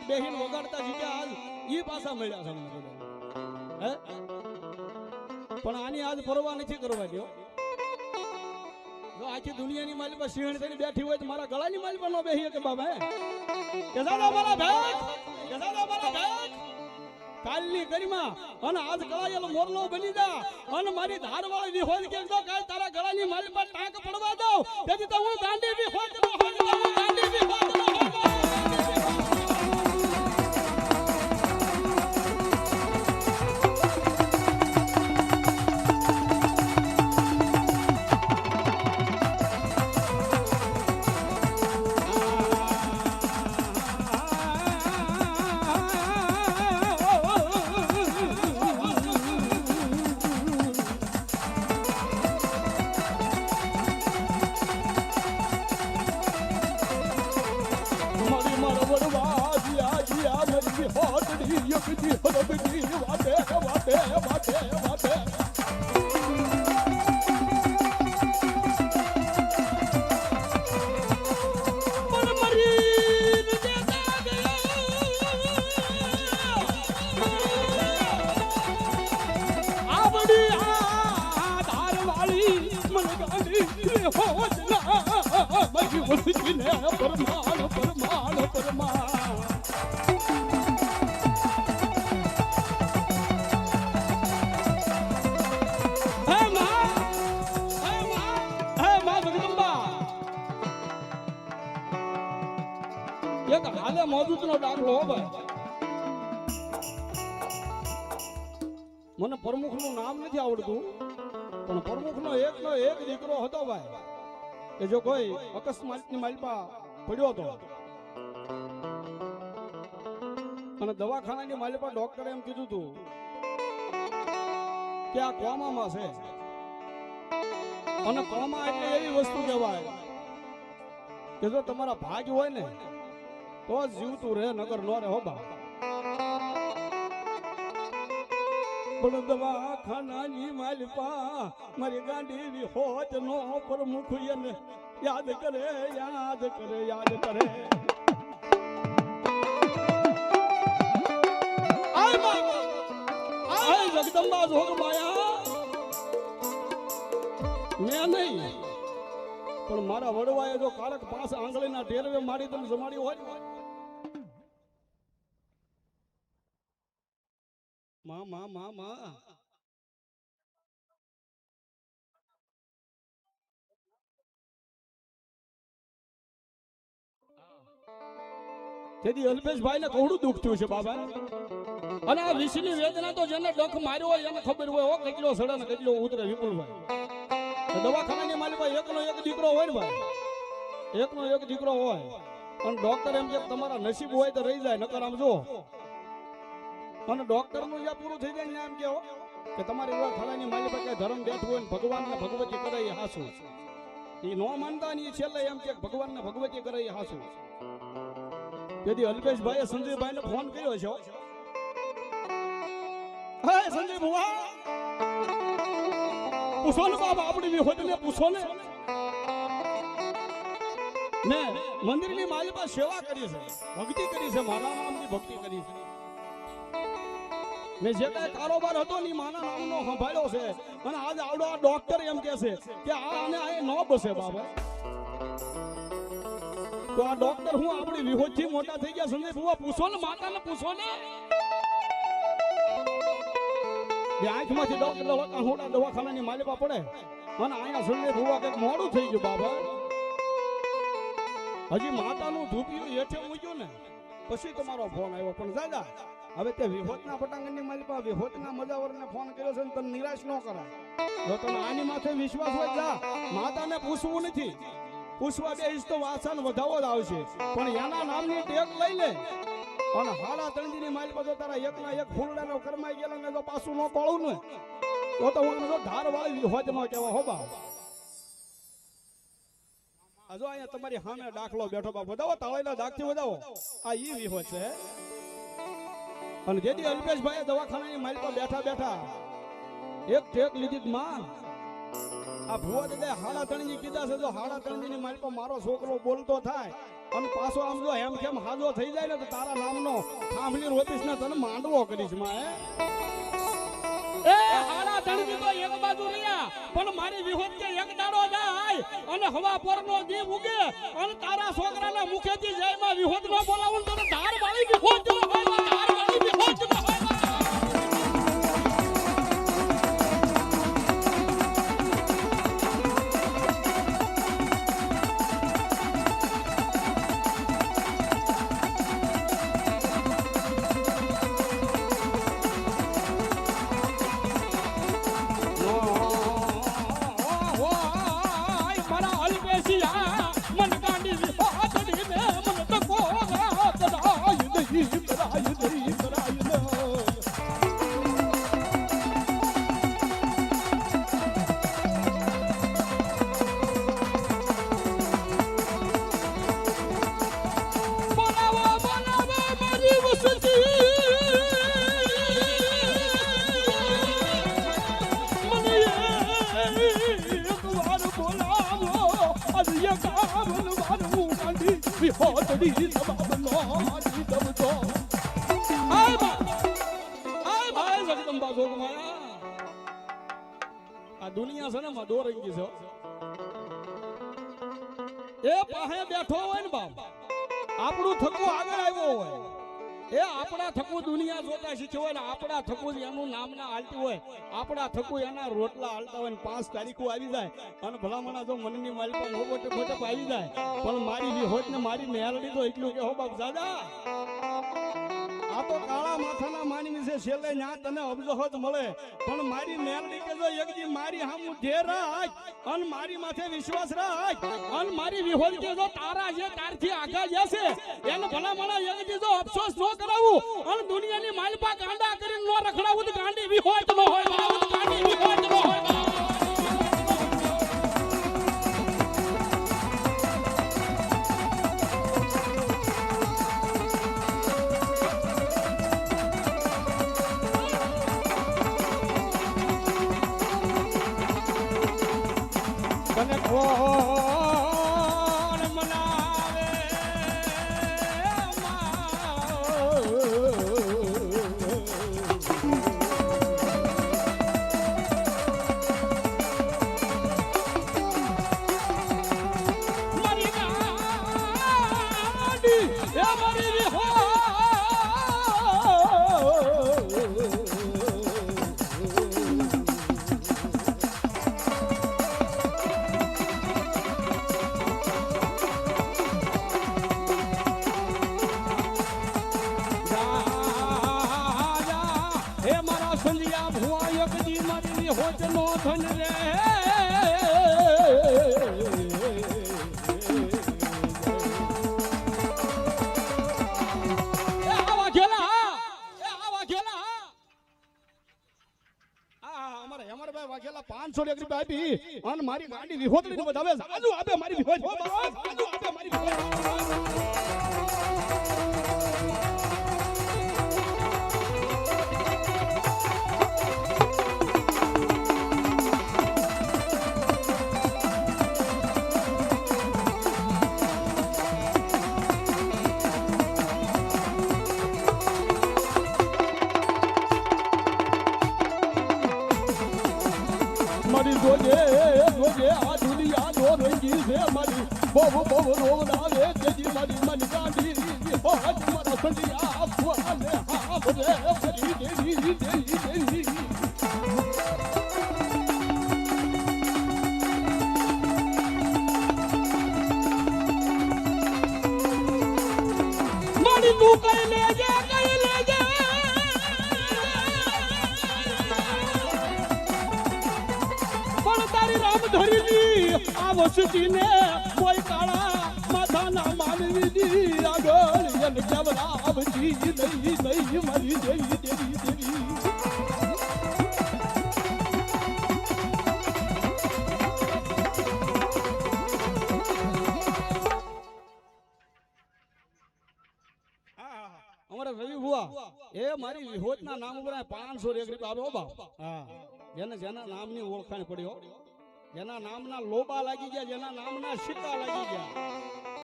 બેહીને વગાડતા જીત્યા આજ ઈ પાછા મળ્યા છે હે પણ આની આજ પરવા નથી કરવા દો જો આખી દુનિયાની માલી પર સિંહણ થઈને બેઠી હોય તો મારા ગળાની માલી પર નો બેહી કે બાબા કે દાદા મારા ભેટ કે દાદા મારા ભેટ કાલની ગરિમા અને આજ ગળાયેલો મોરલો બની જા અને મારી ધારવાળી વિહોજ કે જો કાલ તારા ગળાની માલી પર ટાંક પડવા દઉં તેથી તો હું ગાંડી વિહોજ નો હોય હું ગાંડી વિહોજ નો હોય મને પ્રમુખ નું નામ નથી આવડતું પણ પ્રમુખ નો એક દીકરો હતો ભાઈ કે જો કોઈ અકસ્માત ની માલપા પડ્યો હતો અને દવાખાનાની માલપા ડોક્ટરે એમ કીધું હતું કે આ કોમામાં છે અને કોમા એટલે એવી વસ્તુ કહેવાય કે જો તમારા ભાગ હોય ને તો જ જીવતું રહે નગર નો રહે હો બા પણ દવાખાનાની માલપા મારી ગાંડી વિહોત નો પ્રમુખ એને યાદ કરે યાદ કરે યાદ કરે જગદંબા જોગ માયા મેં નહીં પણ મારા વડવાએ જો કારક પાસ આંગળીના ટેરવે મારી તમે જમાડી હોય માં માં માં માં તેથી અલ્પેશભાઈ ને કોહડું દુઃખ થયું છે બાબા અને આ વિષની વેદના તો જેને ડખ માર્યો હોય એને ખબર હોય હો કેટલો સડે ને કેટલો ઉતરે વિપુલભાઈ દવાખાનાની માલિક એકનો એક દીકરો હોય ને ભાઈ એકનો એક દીકરો હોય અને ડોક્ટર એમ કે તમારા નસીબ હોય તો રહી જાય નકર આમ જો અને ડોક્ટર નું જ્યાં પૂરું થઈ જાય ને એમ કેવો કે તમારી દવાખાનાની માલિક કઈ ધર્મ બેઠું હોય ને ભગવાન ને ભગવતી કરે એ હાસુ એ નો માનતા ની છેલ્લે એમ કે ભગવાન ને ભગવતી કરે એ હાસુ તેથી અલ્પેશભાઈએ સંજયભાઈ ને ફોન કર્યો છે હે સંજય ભુવા પૂછો ને બાબા આપણી વિહોત ને પૂછો ને મેં મંદિરની માલિકા સેવા કરી છે ભક્તિ કરી છે મારા નામની ભક્તિ કરી છે મેં જે કઈ કારોબાર હતો ને માના નામનો સંભાળ્યો છે અને આજે આવડો આ ડોક્ટર એમ કે છે કે આ આને આ ન બસે બાબા તો આ ડોક્ટર હું આપણી વિહોત થી મોટા થઈ ગયા સંજય ભુવા પૂછો ને માતાને પૂછો ને આંખમાંથી દવાખાનાની માલિકા પડે અને અહીંયા સંજય ભુવા કઈક મોડું થઈ ગયું બાબા હજી માતાનું ધૂપિયું હેઠે મૂક્યું ને પછી તમારો ફોન આવ્યો પણ દાદા હવે તે વિહોતના પટાંગણની માલિકા વિહોતના મજાવરને ફોન કર્યો છે ને તને નિરાશ ન કરાય જો તમે આની માથે વિશ્વાસ હોય જા માતાને પૂછવું નથી પૂછવા બેહીશ તો વાસણ વધાવો જ આવશે પણ એના નામની ટેક લઈ લે અને હાડા તણજીની માલ પર તારા એકના એક ફૂલડાનો કરમાઈ ગયેલો ને જો પાછું ન પાળું ને તો હું જો ધાર વાળી હોજ ન કહેવા હો બા આ જો અહીંયા તમારી સામે દાખલો બેઠો બા વધાવો તાળીના દાગથી વધાવો આ ઈ વિહો છે અને જેથી અલ્પેશભાઈ દવાખાનાની માલ પર બેઠા બેઠા એક ટેક લીધી માં આ ભુવા દાદા હાડા તણજી કીધા છે જો હાડા તણજીની માલ પર મારો છોકરો બોલતો થાય અને પાછો આમ જો એમ કેમ હાજો થઈ જાય ને તો તારા નામનો થાંભલી રોપીશ ને તને માંડવો કરીશ માં એ હાડા ધણકી તો એક બાજુ રહ્યા પણ મારી વિહોત કે એક દાડો જાય અને હવા પરનો દીપ ઉગે અને તારા છોકરાના મુખેથી જય માં વિહોત નો બોલાવું તો ધાર વાળી વિહોત ન હોય ધાર વાળી વિહોત ન હોય આ દુનિયા છે ને માં દોરંગી છે એ પાહે બેઠો હોય ને બાપ આપણું થકું આગળ આવ્યો હોય એ આપણા થકું દુનિયા જોતા શીખ્યો હોય ને આપણા થકું એનું નામ ના હાલતી હોય આપણા થકું એના રોટલા હાલતા હોય ને 5 તારીખો આવી જાય અને ભલામણા જો મનની માલિકા મોટે મોટે આવી જાય પણ મારી વિહોત ને મારી મેલડી તો એટલું કે હો બાપ દાદા આ તો કાળા માથાના માનવી છે છેલ્લે ન્યા તને અબજોહત મળે પણ મારી મેલડી કે જો એકદી મારી હામું ઢેર રાખ અને મારી માથે વિશ્વાસ રાખ અને મારી વિહોત કે જો તારા જે તારથી આગળ જશે એને ભલામણા એકદી જો અફસોસ ન કરાવું અને દુનિયાની માલપા ગાંડા કરીને ન રખડાવું તો ગાંડી વિહોત ન હોય ગાંડી વિહોત ન હોય તને કોણ મનાવે મારી ગાડી એ મારી વિહોત નો ધન રે આવા ઘેલા અમારે ભાઈ વાઘેલા 500 રૂપિયા આપી અને મારી ગાડી વિહોતડી બતાવે સાજુ આપે મારી વિહોત સાજુ આપે મારી વિહોત જોજે આ દુનિયા નો રંગી છે મારી બહુ બહુ રોગ લાવે તેજી મારી મન ગાંડી હોજ મારા સંડિયા ફુઆને હા બરે ફરી દેવી મારી તું કઈ લેજે આ વસતીને કોઈ કાળા માથાના માનવીની આગળ એને કેવરાવજી નહીં મારી દેવી અમારા રવિ ભુવા એ મારી વિહોતના નામ ઉપર 500 રૂપિયા આવ્યો બાપ હા જેના નામની ઓળખાણ પડ્યો જેના નામના લોબા લાગી ગયા જેના નામના સિક્કા લાગી ગયા